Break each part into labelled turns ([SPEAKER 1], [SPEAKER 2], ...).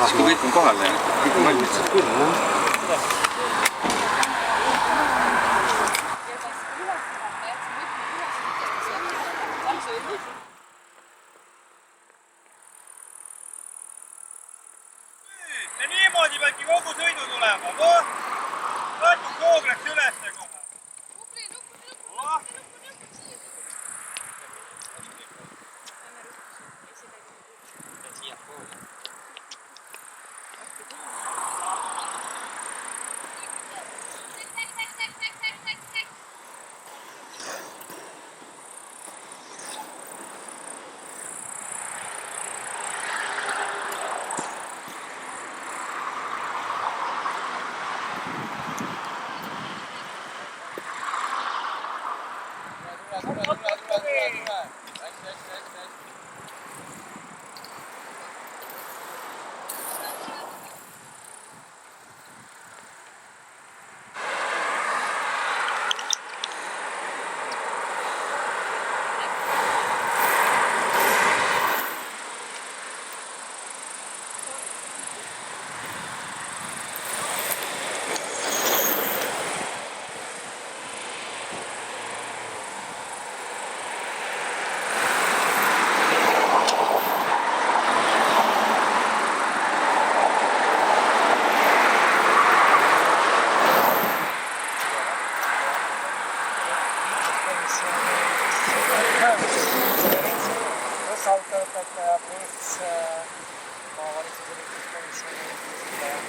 [SPEAKER 1] Kas kui kõik on kohal ja kõik on valmis?
[SPEAKER 2] Ja niimoodi peabki kogu sõidu tulema. Natuke koograks ülesse kohe.
[SPEAKER 3] Autoõpetaja pluss maavalitsuse liikluskomisjoni esindaja.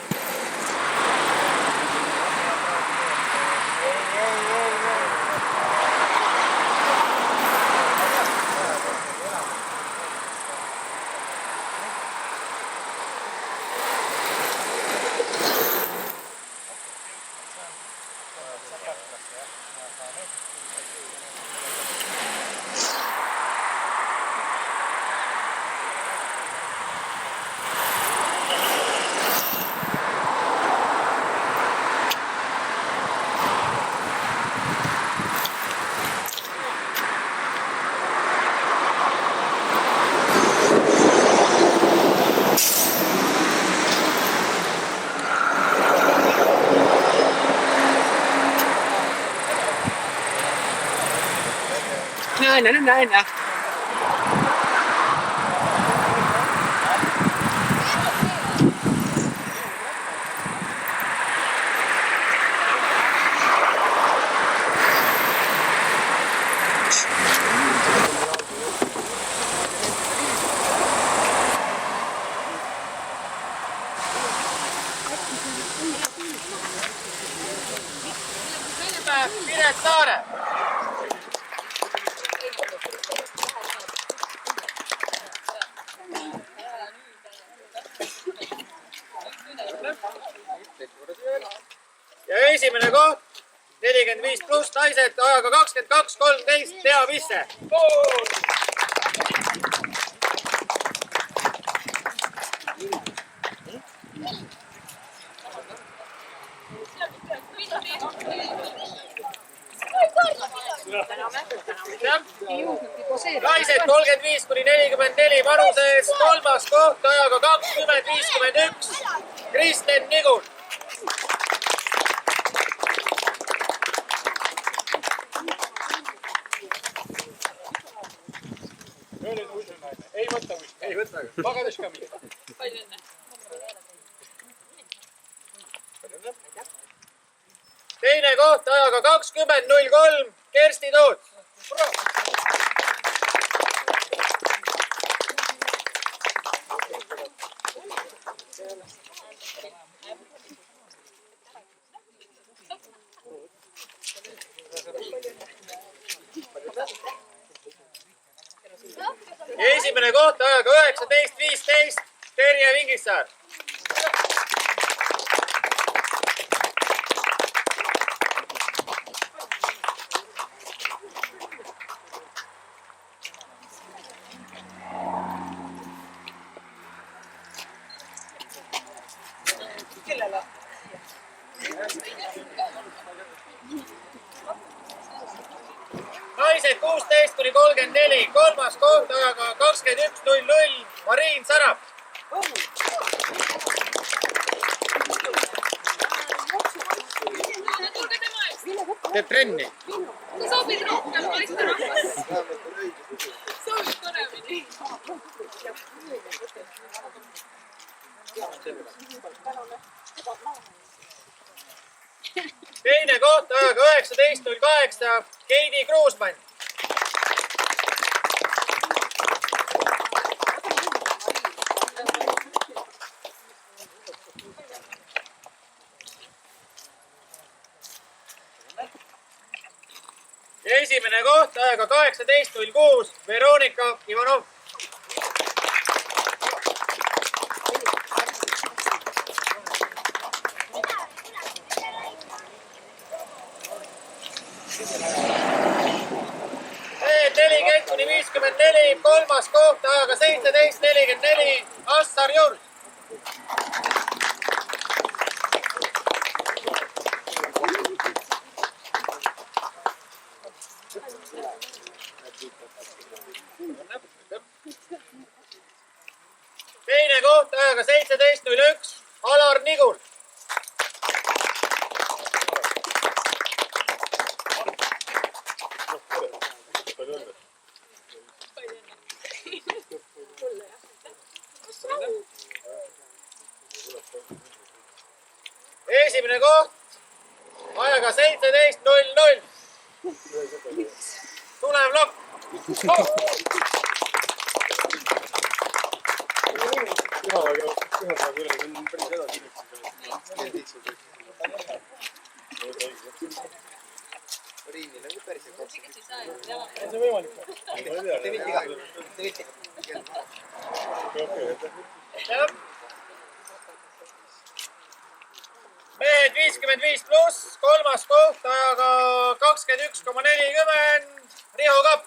[SPEAKER 4] Näin.
[SPEAKER 2] Piret Saare. Ja esimene koht 45 pluss naised ajaga 22.13 Tea Visse. Naised 35–44 vanuses kolmas koht ajaga 20.51 Kristen Nigun. Ei võta. Magades ka mitte. Teine koht ajaga 20.03 Kersti Toots. Esimene koht ajaga 19.15 Terje Vingissaar. Naised 16–34, kolmas koht ajaga 21.00 Mariin Sarap. Teeb trenni.
[SPEAKER 4] Sa sobid rohkem naisterahvast. Sobid paremini.
[SPEAKER 2] Teine koht ajaga 19.08 Keidi Kruusmann. Ja esimene koht ajaga 18.06 Veronika Ivanov. kuni 54, kolmas koht ajaga 17.44 Assar Jurs. Teine koht ajaga 17.01 Alar Nigul. Esimene koht ajaga 17.00 Tulev Lokk. Mehed 55+, kolmas koht ajaga 21.40 Riho Kapp.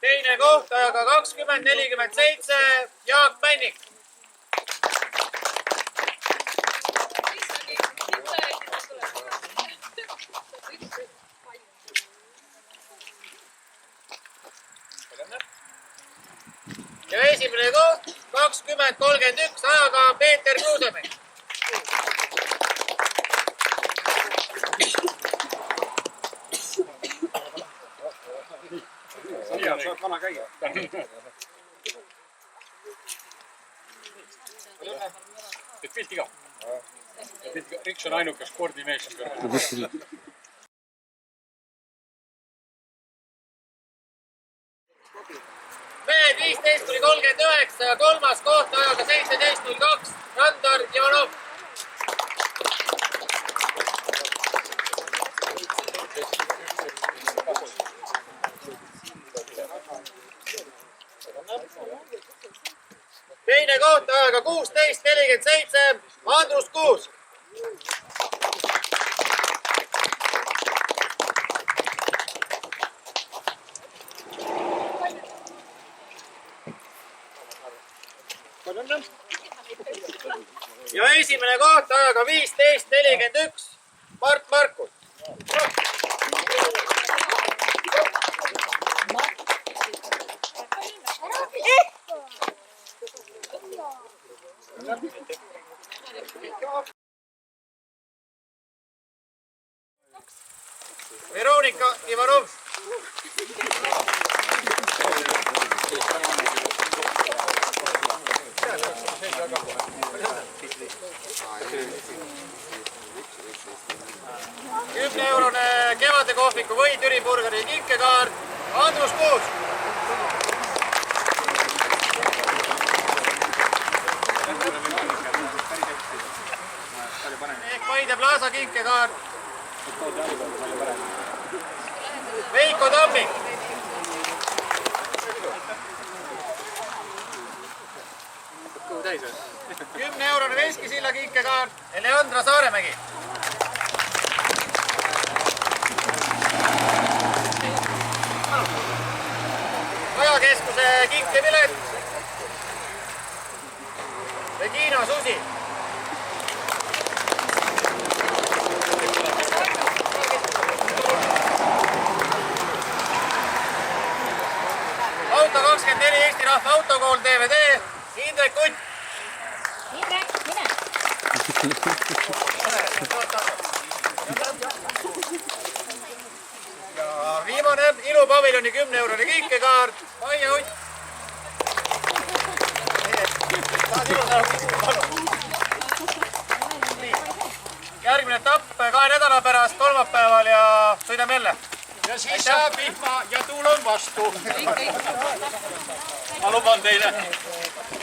[SPEAKER 2] Teine koht ajaga 20.47 Jaak Männik. Ja esimene koht 20.31 ajaga Peeter Kruusemäe.
[SPEAKER 1] Saad vana käia.
[SPEAKER 5] Teed pilti ka? Riks on ainuke spordimees siin kõrval.
[SPEAKER 2] Mehed 15.39, kolmas koht ajaga 17.02 Randar Ivanov. Teine koht ajaga 16.47 Andrus Kuus. Ja esimene koht ajaga 15.41 Mart Markus. Veronika Ivanov. €10 Kevade kohviku või Türi burgeri kinkekaart Andrus Kuus. Ehk Paide Plaza kinkekaart Veiko Tammik. €10 Veskisilla kinkekaart Eleandra Saaremägi. Ajakeskuse kinkepilet Regina Susi. Indrek Kutt.
[SPEAKER 4] Indrek, mine.
[SPEAKER 2] Ja viimane ilupaviljoni 10-eurone kiikekaart. Maie Hutt. Järgmine etapp 2 nädala pärast kolmapäeval ja sõidame jälle.
[SPEAKER 5] Ja siis saab vihma ja tuul on vastu. Ma luban teile.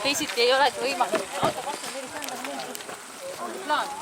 [SPEAKER 4] Teisiti ei olegi võimalik. Plaan.